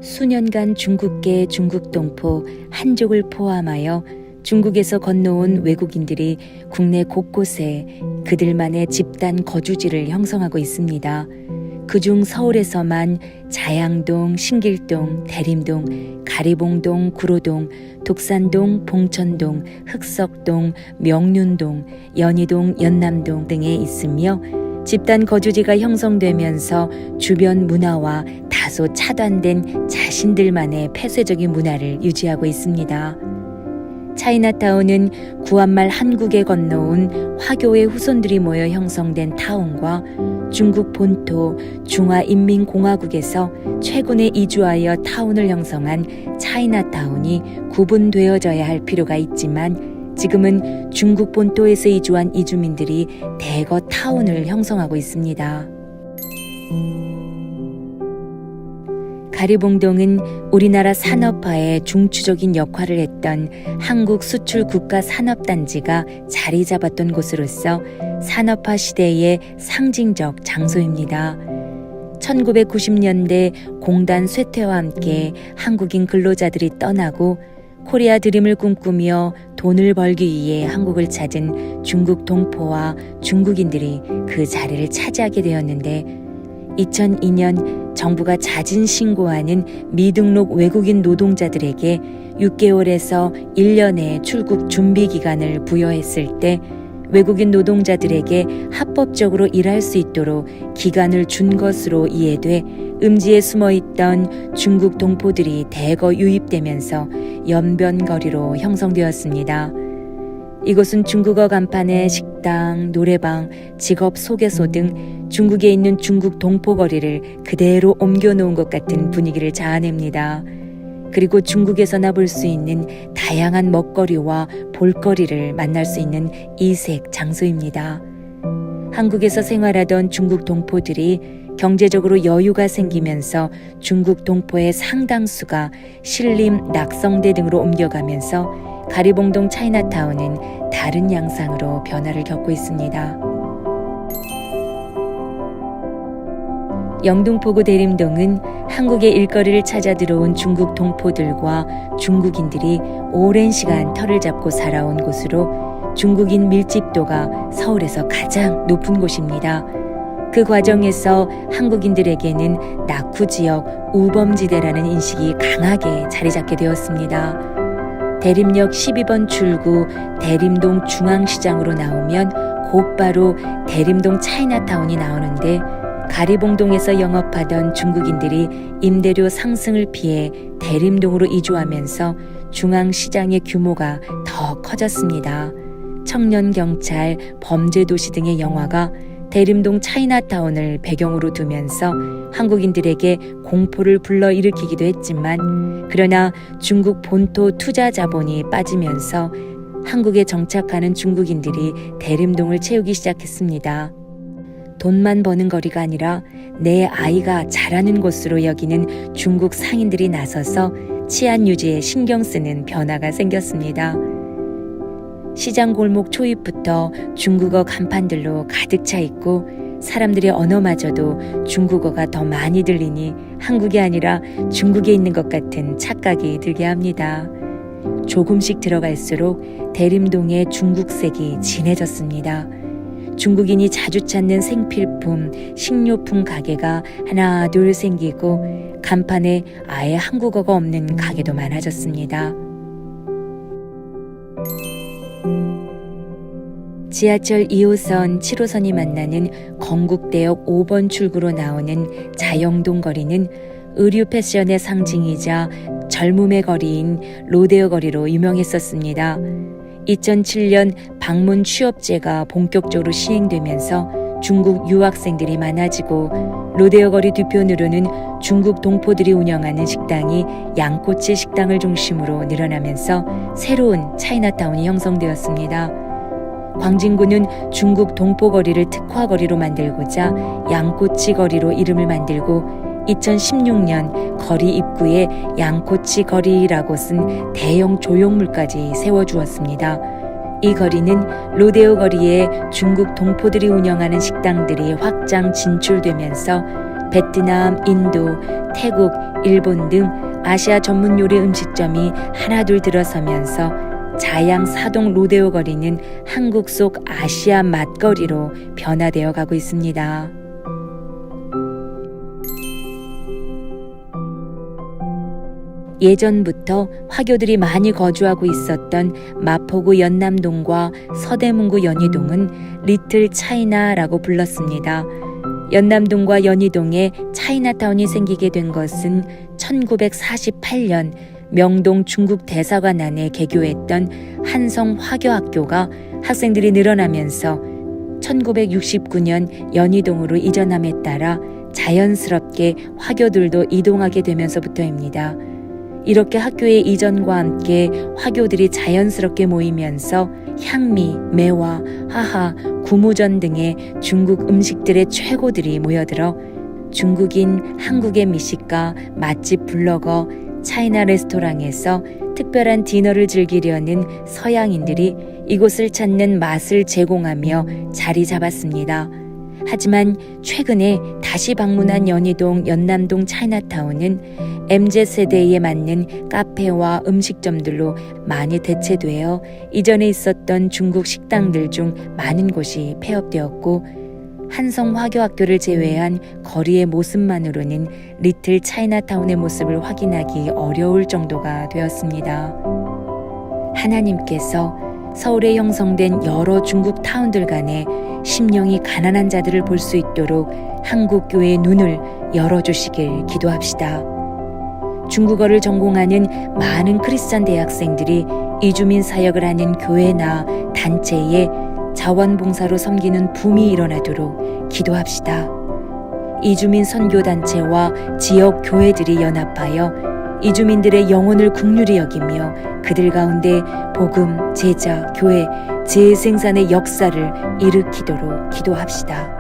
수년간 중국계 중국동포 한족을 포함하여 중국에서 건너온 외국인들이 국내 곳곳에 그들만의 집단 거주지를 형성하고 있습니다. 그중 서울에서만 자양동, 신길동, 대림동, 가리봉동, 구로동, 독산동, 봉천동, 흑석동, 명륜동, 연희동, 연남동 등에 있으며 집단 거주지가 형성되면서 주변 문화와 다소 차단된 자신들만의 폐쇄적인 문화를 유지하고 있습니다. 차이나타운은 구한말 한국에 건너온 화교의 후손들이 모여 형성된 타운과 중국 본토 중화인민공화국에서 최근에 이주하여 타운을 형성한 차이나타운이 구분되어져야 할 필요가 있지만 지금은 중국 본토에서 이주한 이주민들이 대거 타운을 형성하고 있습니다. 가리봉동은 우리나라 산업화에 중추적인 역할을 했던 한국 수출 국가 산업단지가 자리 잡았던 곳으로서 산업화 시대의 상징적 장소입니다. 1990년대 공단 쇠퇴와 함께 한국인 근로자들이 떠나고 코리아 드림을 꿈꾸며 돈을 벌기 위해 한국을 찾은 중국 동포와 중국인들이 그 자리를 차지하게 되었는데 2002년 정부가 자진 신고하는 미등록 외국인 노동자들에게 6개월에서 1년의 출국 준비 기간을 부여했을 때 외국인 노동자들에게 합법적으로 일할 수 있도록 기간을 준 것으로 이해돼 음지에 숨어있던 중국 동포들이 대거 유입되면서 연변거리로 형성되었습니다. 이곳은 중국어 간판에 식당, 노래방, 직업 소개소 등 중국에 있는 중국 동포거리를 그대로 옮겨놓은 것 같은 분위기를 자아냅니다. 그리고 중국에서나 볼 수 있는 다양한 먹거리와 볼거리를 만날 수 있는 이색 장소입니다. 한국에서 생활하던 중국 동포들이 경제적으로 여유가 생기면서 중국 동포의 상당수가 신림, 낙성대 등으로 옮겨가면서 가리봉동 차이나타운은 다른 양상으로 변화를 겪고 있습니다. 영등포구 대림동은 한국의 일거리를 찾아 들어온 중국 동포들과 중국인들이 오랜 시간 터를 잡고 살아온 곳으로 중국인 밀집도가 서울에서 가장 높은 곳입니다. 그 과정에서 한국인들에게는 낙후지역 우범지대라는 인식이 강하게 자리 잡게 되었습니다. 대림역 12번 출구 대림동 중앙시장으로 나오면 곧바로 대림동 차이나타운이 나오는데 가리봉동에서 영업하던 중국인들이 임대료 상승을 피해 대림동으로 이주하면서 중앙시장의 규모가 더 커졌습니다. 청년경찰, 범죄도시 등의 영화가 대림동 차이나타운을 배경으로 두면서 한국인들에게 공포를 불러일으키기도 했지만 그러나 중국 본토 투자 자본이 빠지면서 한국에 정착하는 중국인들이 대림동을 채우기 시작했습니다. 돈만 버는 거리가 아니라 내 아이가 자라는 곳으로 여기는 중국 상인들이 나서서 치안 유지에 신경 쓰는 변화가 생겼습니다. 시장 골목 초입부터 중국어 간판들로 가득 차 있고 사람들의 언어마저도 중국어가 더 많이 들리니 한국이 아니라 중국에 있는 것 같은 착각이 들게 합니다. 조금씩 들어갈수록 대림동의 중국색이 진해졌습니다. 중국인이 자주 찾는 생필품, 식료품 가게가 하나 둘 생기고 간판에 아예 한국어가 없는 가게도 많아졌습니다. 지하철 2호선, 7호선이 만나는 건국대역 5번 출구로 나오는 자영동 거리는 의류 패션의 상징이자 젊음의 거리인 로데오 거리로 유명했었습니다. 2007년 방문 취업제가 본격적으로 시행되면서 중국 유학생들이 많아지고 로데오 거리 뒤편으로는 중국 동포들이 운영하는 식당이 양꼬치 식당을 중심으로 늘어나면서 새로운 차이나타운이 형성되었습니다. 광진구는 중국 동포거리를 특화거리로 만들고자 양꼬치 거리로 이름을 만들고 2016년 거리 입구에 양꼬치 거리라고 쓴 대형 조형물까지 세워주었습니다. 이 거리는 로데오 거리에 중국 동포들이 운영하는 식당들이 확장 진출되면서 베트남, 인도, 태국, 일본 등 아시아 전문 요리 음식점이 하나둘 들어서면서 자양 사동 로데오 거리는 한국 속 아시아 맛거리로 변화되어 가고 있습니다. 예전부터 화교들이 많이 거주하고 있었던 마포구 연남동과 서대문구 연희동은 리틀 차이나라고 불렀습니다. 연남동과 연희동에 차이나타운이 생기게 된 것은 1948년 명동 중국 대사관 안에 개교했던 한성 화교학교가 학생들이 늘어나면서 1969년 연희동으로 이전함에 따라 자연스럽게 화교들도 이동하게 되면서부터입니다. 이렇게 학교의 이전과 함께 화교들이 자연스럽게 모이면서 향미, 매화, 하하, 구무전 등의 중국 음식들의 최고들이 모여들어 중국인, 한국의 미식가, 맛집 블로거, 차이나 레스토랑에서 특별한 디너를 즐기려는 서양인들이 이곳을 찾는 맛을 제공하며 자리 잡았습니다. 하지만 최근에 다시 방문한 연희동, 연남동 차이나타운은 MZ세대에 맞는 카페와 음식점들로 많이 대체되어 이전에 있었던 중국 식당들 중 많은 곳이 폐업되었고 한성 화교학교를 제외한 거리의 모습만으로는 리틀 차이나타운의 모습을 확인하기 어려울 정도가 되었습니다. 하나님께서 서울에 형성된 여러 중국 타운들 간에 심령이 가난한 자들을 볼 수 있도록 한국 교회의 눈을 열어주시길 기도합시다. 중국어를 전공하는 많은 크리스찬 대학생들이 이주민 사역을 하는 교회나 단체에 자원봉사로 섬기는 붐이 일어나도록 기도합시다. 이주민 선교단체와 지역 교회들이 연합하여 이주민들의 영혼을 긍휼히 여기며 그들 가운데 복음, 제자, 교회, 재생산의 역사를 일으키도록 기도합시다.